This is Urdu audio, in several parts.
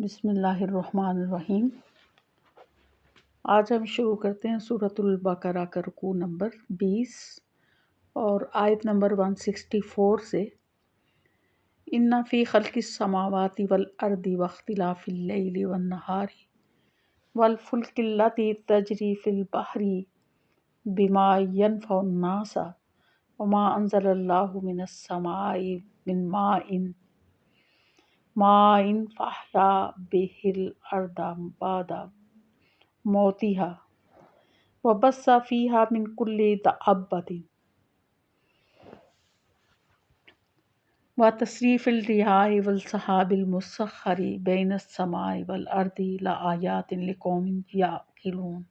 بسم اللہ الرحمن الرحیم۔ آج ہم شروع کرتے ہیں سورۃ البقرہ کا رکوع نمبر 20 اور آیت نمبر 164 سے۔ ان فی خلق السماوات والارض واختلاف اللیل والنہار والفلک التی تجری فی البحر بما ینفع الناس وما انزل اللہ من السماء من ماء فاحیا بہ الارض بعد موتها وبث فیہا من کل دابۃ وتصریف الرياح والسحاب المسخر بین السماء والارض لآیات لقوم یعقلون۔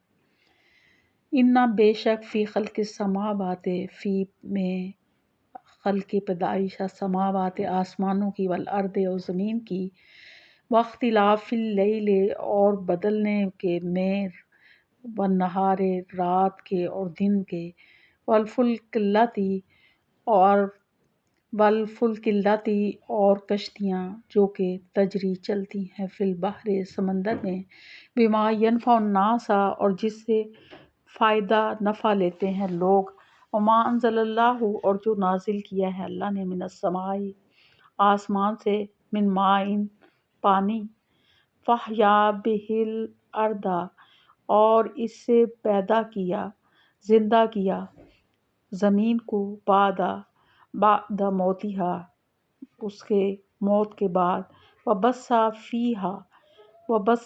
ان بے شک فی خلق السماوات فی میں خلق پیدائش السماوات آسمانوں کی والارض اور زمین کی واختلاف اللیل اور بدلنے کے میں والنہار رات کے اور دن کے والفلک التی اور کشتیاں جو کہ تجری چلتی ہیں فی البحر سمندر میں بما ینفع الناس اور جس سے فائدہ نفع لیتے ہیں لوگ وما انزل اللہ اور جو نازل کیا ہے اللہ نے من السماء آسمان سے من ماء پانی فاحیا بہ الارض اور اس سے پیدا کیا زندہ کیا زمین کو بعد موتہا اس کے موت کے بعد وبث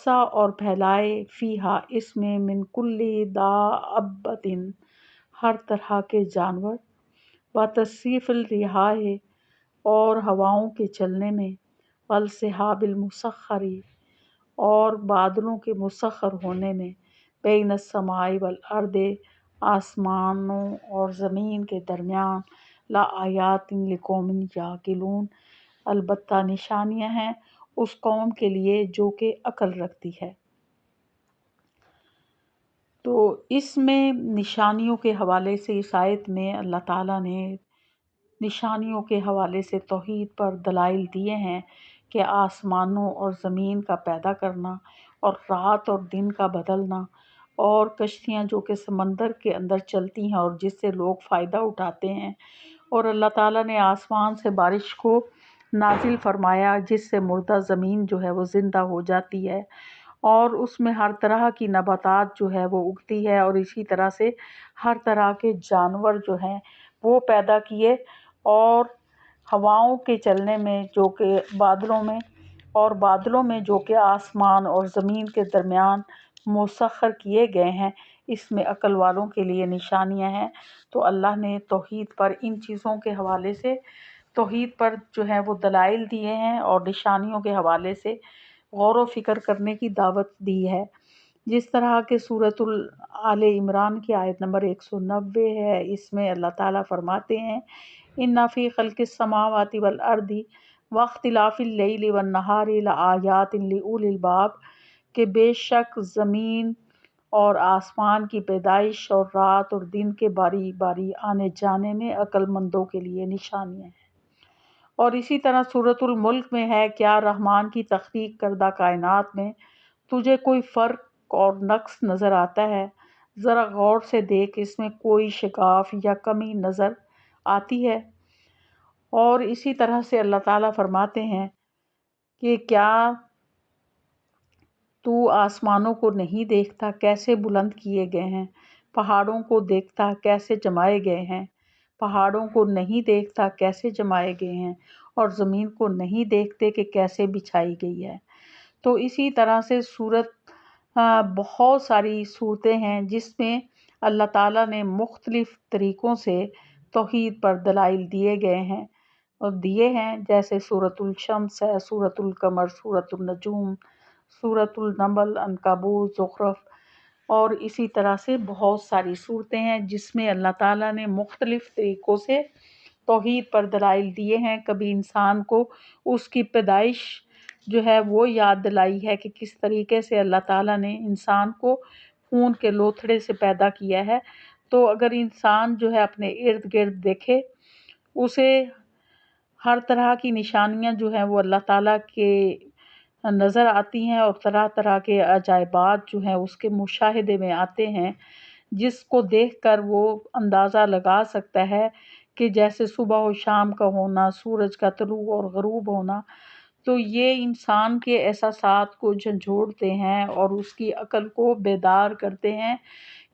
اور پھیلائے فیہا اس میں من کل دابۃ ہر طرح کے جانور وتصریف الریاح اور ہواؤں کے چلنے میں والسحاب المسخر اور بادلوں کے مسخر ہونے میں بین السماء والارض آسمانوں اور زمین کے درمیان لآیات لقوم یعقلون البتہ نشانیاں ہیں اس قوم کے لیے جو کہ عقل رکھتی ہے۔ تو اس میں نشانیوں کے حوالے سے اس آیت میں اللہ تعالیٰ نے نشانیوں کے حوالے سے توحید پر دلائل دیے ہیں کہ آسمانوں اور زمین کا پیدا کرنا اور رات اور دن کا بدلنا اور کشتیاں جو کہ سمندر کے اندر چلتی ہیں اور جس سے لوگ فائدہ اٹھاتے ہیں، اور اللہ تعالیٰ نے آسمان سے بارش کو نازل فرمایا جس سے مردہ زمین جو ہے وہ زندہ ہو جاتی ہے اور اس میں ہر طرح کی نباتات جو ہے وہ اگتی ہے، اور اسی طرح سے ہر طرح کے جانور جو ہیں وہ پیدا کیے، اور ہواؤں کے چلنے میں جو کہ بادلوں میں جو کہ آسمان اور زمین کے درمیان مسخر کیے گئے ہیں، اس میں عقل والوں کے لیے نشانیاں ہیں۔ تو اللہ نے توحید پر ان چیزوں کے حوالے سے توحید پر جو ہے وہ دلائل دیے ہیں اور نشانیوں کے حوالے سے غور و فکر کرنے کی دعوت دی ہے۔ جس طرح کہ سورۃ آل عمران کی آیت نمبر 190 ہے، اس میں اللہ تعالیٰ فرماتے ہیں ان فی خلق السماوات والارض واختلاف اللیل والنہار لآیات لأولی الباب کہ بے شک زمین اور آسمان کی پیدائش اور رات اور دن کے باری باری آنے جانے میں عقل مندوں کے لیے نشانیاں ہیں۔ اور اسی طرح سورۃ الملک میں ہے کیا رحمان کی تخلیق کردہ کائنات میں تجھے کوئی فرق اور نقص نظر آتا ہے؟ ذرا غور سے دیکھ، اس میں کوئی شگاف یا کمی نظر آتی ہے؟ اور اسی طرح سے اللہ تعالیٰ فرماتے ہیں کہ کیا تو آسمانوں کو نہیں دیکھتا کیسے بلند کیے گئے ہیں، پہاڑوں کو دیکھتا کیسے جمائے گئے ہیں، پہاڑوں کو نہیں دیکھتا کیسے جمائے گئے ہیں، اور زمین کو نہیں دیکھتے کہ کیسے بچھائی گئی ہے۔ تو اسی طرح سے بہت ساری صورتیں ہیں جس میں اللہ تعالیٰ نے مختلف طریقوں سے توحید پر دلائل دیے ہیں جیسے سورۃ الشمس ہے، سورۃ القمر، سورۃ النجوم، سورۃ النمل، عنکبوت، زخرف، اور اسی طرح سے بہت ساری صورتیں ہیں جس میں اللہ تعالیٰ نے مختلف طریقوں سے توحید پر دلائل دیے ہیں۔ کبھی انسان کو اس کی پیدائش جو ہے وہ یاد دلائی ہے کہ کس طریقے سے اللہ تعالیٰ نے انسان کو خون کے لوتھڑے سے پیدا کیا ہے۔ تو اگر انسان جو ہے اپنے ارد گرد دیکھے، اسے ہر طرح کی نشانیاں جو ہیں وہ اللہ تعالیٰ کے نظر آتی ہیں اور طرح طرح کے عجائبات جو ہیں اس کے مشاہدے میں آتے ہیں، جس کو دیکھ کر وہ اندازہ لگا سکتا ہے کہ جیسے صبح و شام کا ہونا، سورج کا طلوع اور غروب ہونا، تو یہ انسان کے احساسات کو جھنجھوڑتے ہیں اور اس کی عقل کو بیدار کرتے ہیں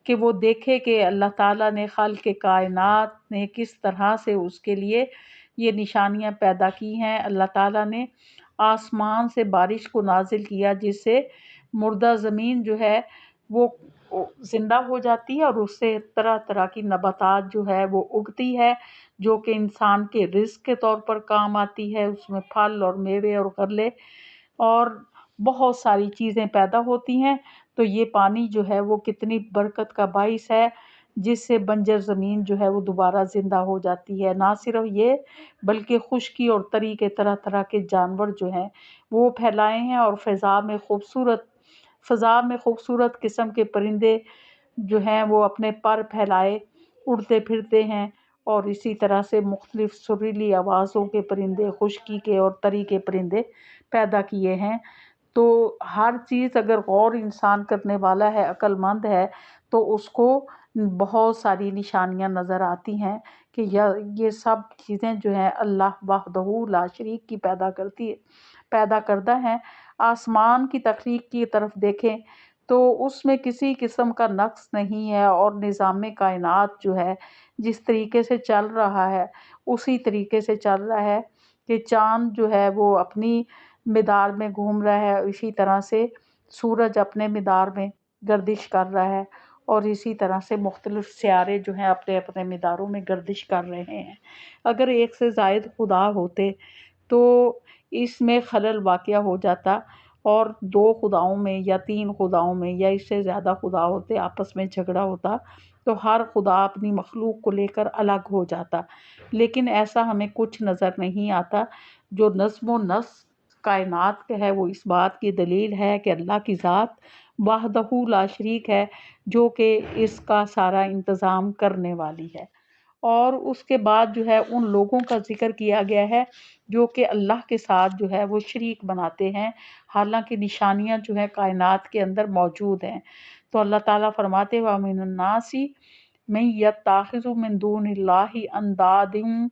کہ وہ دیکھے کہ اللہ تعالیٰ نے خالق کائنات نے کس طرح سے اس کے لیے یہ نشانیاں پیدا کی ہیں۔ اللہ تعالیٰ نے آسمان سے بارش کو نازل کیا جس سے مردہ زمین جو ہے وہ زندہ ہو جاتی ہے اور اس سے طرح طرح کی نباتات جو ہے وہ اگتی ہے، جو کہ انسان کے رزق کے طور پر کام آتی ہے۔ اس میں پھل اور میوے اور غلے اور بہت ساری چیزیں پیدا ہوتی ہیں۔ تو یہ پانی جو ہے وہ کتنی برکت کا باعث ہے، جس سے بنجر زمین جو ہے وہ دوبارہ زندہ ہو جاتی ہے۔ نہ صرف یہ بلکہ خشکی اور تری کے طرح طرح کے جانور جو ہیں وہ پھیلائے ہیں، اور فضا میں خوبصورت قسم کے پرندے جو ہیں وہ اپنے پر پھیلائے اڑتے پھرتے ہیں، اور اسی طرح سے مختلف سریلی آوازوں کے پرندے، خشکی کے اور تری کے پرندے پیدا کیے ہیں۔ تو ہر چیز اگر غور انسان کرنے والا ہے، عقل مند ہے، تو اس کو بہت ساری نشانیاں نظر آتی ہیں کہ یہ سب چیزیں جو ہیں اللہ وحدہ لا شریک کی پیدا کردہ ہیں۔ آسمان کی تخلیق کی طرف دیکھیں تو اس میں کسی قسم کا نقص نہیں ہے، اور نظام کائنات جو ہے جس طریقے سے چل رہا ہے اسی طریقے سے چل رہا ہے کہ چاند جو ہے وہ اپنی مدار میں گھوم رہا ہے، اسی طرح سے سورج اپنے مدار میں گردش کر رہا ہے، اور اسی طرح سے مختلف سیارے جو ہیں اپنے اپنے مداروں میں گردش کر رہے ہیں۔ اگر ایک سے زائد خدا ہوتے تو اس میں خلل واقع ہو جاتا، اور دو خداؤں میں یا تین خداؤں میں یا اس سے زیادہ خدا ہوتے، آپس میں جھگڑا ہوتا تو ہر خدا اپنی مخلوق کو لے کر الگ ہو جاتا۔ لیکن ایسا ہمیں کچھ نظر نہیں آتا۔ جو نظم و نسق کائنات کا ہے وہ اس بات کی دلیل ہے کہ اللہ کی ذات وحدہ لا شریک ہے، جو کہ اس کا سارا انتظام کرنے والی ہے۔ اور اس کے بعد جو ہے ان لوگوں کا ذکر کیا گیا ہے جو کہ اللہ کے ساتھ جو ہے وہ شریک بناتے ہیں، حالانکہ نشانیاں جو ہے کائنات کے اندر موجود ہیں۔ تو اللہ تعالیٰ فرماتے ہیں وَمِنَ النَّاسِ مَن يَتَّخِذُ مِن دُونِ اللَّهِ أَندَادًا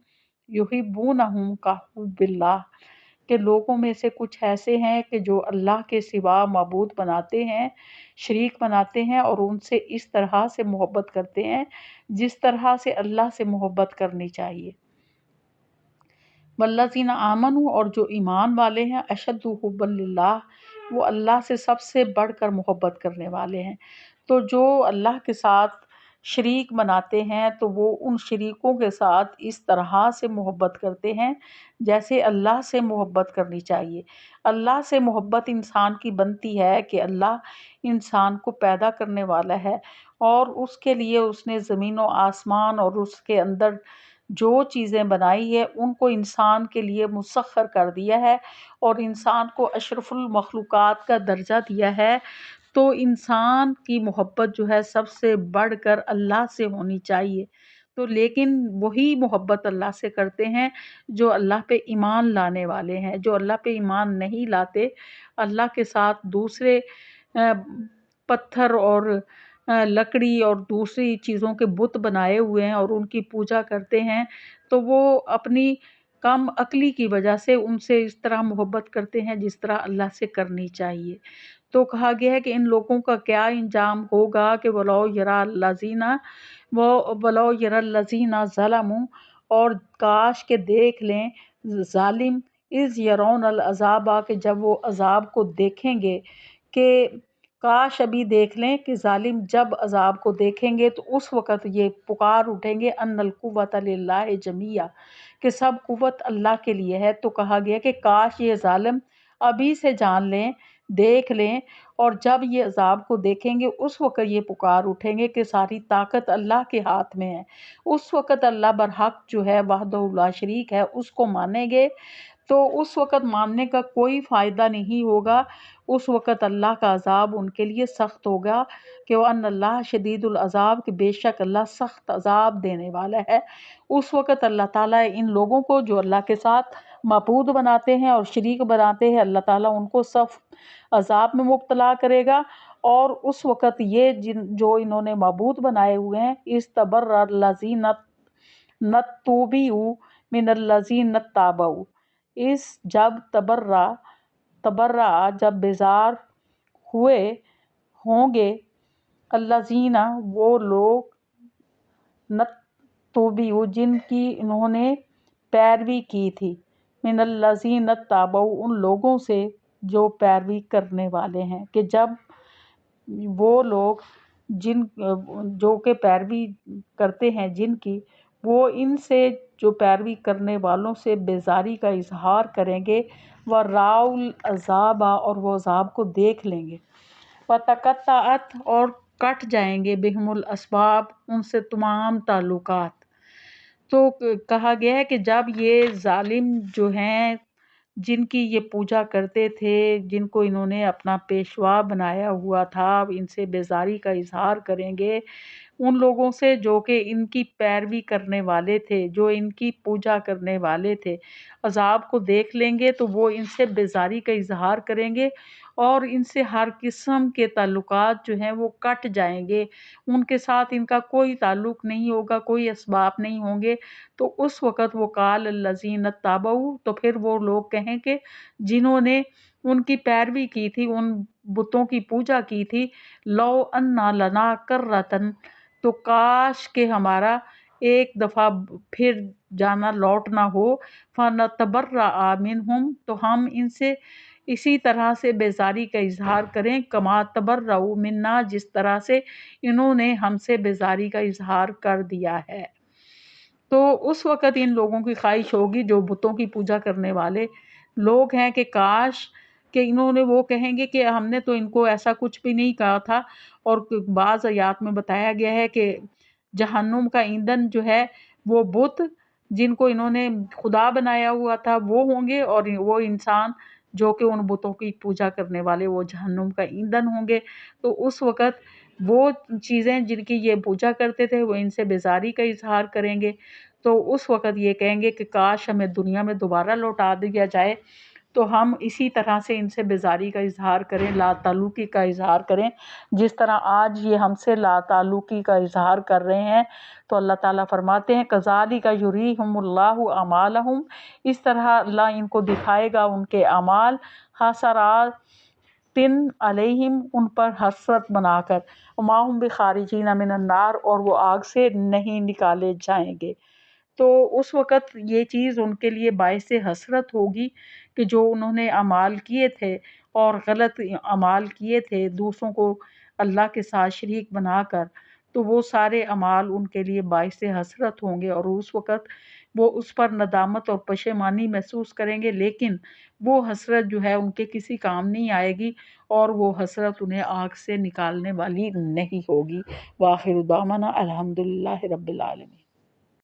يُحِبُّونَهُمْ كَحُبِّ اللَّهِ، کہ لوگوں میں سے کچھ ایسے ہیں کہ جو اللہ کے سوا معبود بناتے ہیں، شریک بناتے ہیں، اور ان سے اس طرح سے محبت کرتے ہیں جس طرح سے اللہ سے محبت کرنی چاہیے۔ والذین آمنوا، اور جو ایمان والے ہیں، اشد حبا للہ، وہ اللہ سے سب سے بڑھ کر محبت کرنے والے ہیں۔ تو جو اللہ کے ساتھ شریک بناتے ہیں تو وہ ان شریکوں کے ساتھ اس طرح سے محبت کرتے ہیں جیسے اللہ سے محبت کرنی چاہیے۔ اللہ سے محبت انسان کی بنتی ہے کہ اللہ انسان کو پیدا کرنے والا ہے، اور اس کے لیے اس نے زمین و آسمان اور اس کے اندر جو چیزیں بنائی ہے ان کو انسان کے لیے مسخر کر دیا ہے، اور انسان کو اشرف المخلوقات کا درجہ دیا ہے۔ تو انسان کی محبت جو ہے سب سے بڑھ کر اللہ سے ہونی چاہیے۔ تو لیکن وہی محبت اللہ سے کرتے ہیں جو اللہ پہ ایمان لانے والے ہیں۔ جو اللہ پہ ایمان نہیں لاتے، اللہ کے ساتھ دوسرے پتھر اور لکڑی اور دوسری چیزوں کے بت بنائے ہوئے ہیں اور ان کی پوجا کرتے ہیں، تو وہ اپنی کم عقلی کی وجہ سے ان سے اس طرح محبت کرتے ہیں جس طرح اللہ سے کرنی چاہیے۔ تو کہا گیا ہے کہ ان لوگوں کا کیا انجام ہوگا کہ وَلَوْ يَرَى الَّذِينَ ظَلَمُوا، اور کاش کہ دیکھ لیں ظالم، اِذْ يَرَوْنَ الْعَذَابَ، کہ جب وہ عذاب کو دیکھیں گے، کہ کاش ابھی دیکھ لیں کہ ظالم جب عذاب کو دیکھیں گے تو اس وقت یہ پکار اٹھیں گے ان القوۃ للہ جمیعا، کہ سب قوت اللہ کے لیے ہے۔ تو کہا گیا کہ کاش یہ ظالم ابھی سے جان لیں، دیکھ لیں، اور جب یہ عذاب کو دیکھیں گے اس وقت یہ پکار اٹھیں گے کہ ساری طاقت اللہ کے ہاتھ میں ہے۔ اس وقت اللہ برحق جو ہے وحدہ لا شریک ہے اس کو مانیں گے، تو اس وقت ماننے کا کوئی فائدہ نہیں ہوگا۔ اس وقت اللہ کا عذاب ان کے لیے سخت ہوگا کہ وَأَنَّ اللَّهَ شَدِيدُ الْعَذَابِ، کہ بے شک اللہ سخت عذاب دینے والا ہے۔ اس وقت اللہ تعالیٰ ان لوگوں کو جو اللہ کے ساتھ معبود بناتے ہیں اور شریک بناتے ہیں، اللہ تعالیٰ ان کو سخت عذاب میں مبتلا کرے گا۔ اور اس وقت یہ جو انہوں نے معبود بنائے ہوئے ہیں، استبرأ الذین نتبعوا من الذین اتبعوا، اس جب تبرع جب بیزار ہوئے ہوں گے، الذین وہ لوگ، نتبعوا جن کی انہوں نے پیروی کی تھی، من الذین اتبعوا ان لوگوں سے جو پیروی کرنے والے ہیں، کہ جب وہ لوگ جو کہ پیروی کرتے ہیں جن کی، وہ ان سے جو پیروی کرنے والوں سے بیزاری کا اظہار کریں گے، وَرَأَوُا الْعَذَابَ اور وہ عذاب کو دیکھ لیں گے، وَتَقَطَّعَتْ اور کٹ جائیں گے، بِهِمُ الْأَسْبَابُ ان سے تمام تعلقات۔ تو کہا گیا ہے کہ جب یہ ظالم جو ہیں، جن کی یہ پوجا کرتے تھے، جن کو انہوں نے اپنا پیشوا بنایا ہوا تھا، ان سے بیزاری کا اظہار کریں گے، ان لوگوں سے جو کہ ان کی پیروی کرنے والے تھے، جو ان کی پوجا کرنے والے تھے، عذاب کو دیکھ لیں گے تو وہ ان سے بیزاری کا اظہار کریں گے، اور ان سے ہر قسم کے تعلقات جو ہیں وہ کٹ جائیں گے، ان کے ساتھ ان کا کوئی تعلق نہیں ہوگا، کوئی اسباب نہیں ہوں گے۔ تو اس وقت وہ قال الذین اتبعوا، تو پھر وہ لوگ کہیں کہ جنہوں نے ان کی پیروی کی تھی، ان بتوں کی پوجا کی تھی، لو ان لنا کرۃ، تو کاش کہ ہمارا ایک دفعہ پھر جانا لوٹنا ہو، فنتبرأ منہم تو ہم ان سے اسی طرح سے بیزاری کا اظہار کریں، کما تبرؤوا منا جس طرح سے انہوں نے ہم سے بیزاری کا اظہار کر دیا ہے۔ تو اس وقت ان لوگوں کی خواہش ہوگی جو بتوں کی پوجا کرنے والے لوگ ہیں کہ کاش کہ انہوں نے، وہ کہیں گے کہ ہم نے تو ان کو ایسا کچھ بھی نہیں کہا تھا، اور بعض آیات میں بتایا گیا ہے کہ جہنم کا ایندھن جو ہے وہ بت جن کو انہوں نے خدا بنایا ہوا تھا وہ ہوں گے، اور وہ انسان جو کہ ان بتوں کی پوجا کرنے والے وہ جہنم کا ایندھن ہوں گے۔ تو اس وقت وہ چیزیں جن کی یہ پوجا کرتے تھے وہ ان سے بیزاری کا اظہار کریں گے، تو اس وقت یہ کہیں گے کہ کاش ہمیں دنیا میں دوبارہ لوٹا دیا جائے تو ہم اسی طرح سے ان سے بیزاری کا اظہار کریں، لا تعلقی کا اظہار کریں، جس طرح آج یہ ہم سے لا تعلقی کا اظہار کر رہے ہیں۔ تو اللہ تعالیٰ فرماتے ہیں کذالک یریہم اللہ اعمالہم، اس طرح اللہ ان کو دکھائے گا ان کے اعمال، حسرات علیہم ان پر حسرت بنا کر، وما ہم بخارجین من النار اور وہ آگ سے نہیں نکالے جائیں گے۔ تو اس وقت یہ چیز ان کے لیے باعث حسرت ہوگی کہ جو انہوں نے اعمال کیے تھے اور غلط اعمال کیے تھے دوسروں کو اللہ کے ساتھ شریک بنا کر، تو وہ سارے اعمال ان کے لیے باعث حسرت ہوں گے، اور اس وقت وہ اس پر ندامت اور پشیمانی محسوس کریں گے، لیکن وہ حسرت جو ہے ان کے کسی کام نہیں آئے گی، اور وہ حسرت انہیں آگ سے نکالنے والی نہیں ہوگی۔ وآخر دعوانا الحمدللہ رب العالمین۔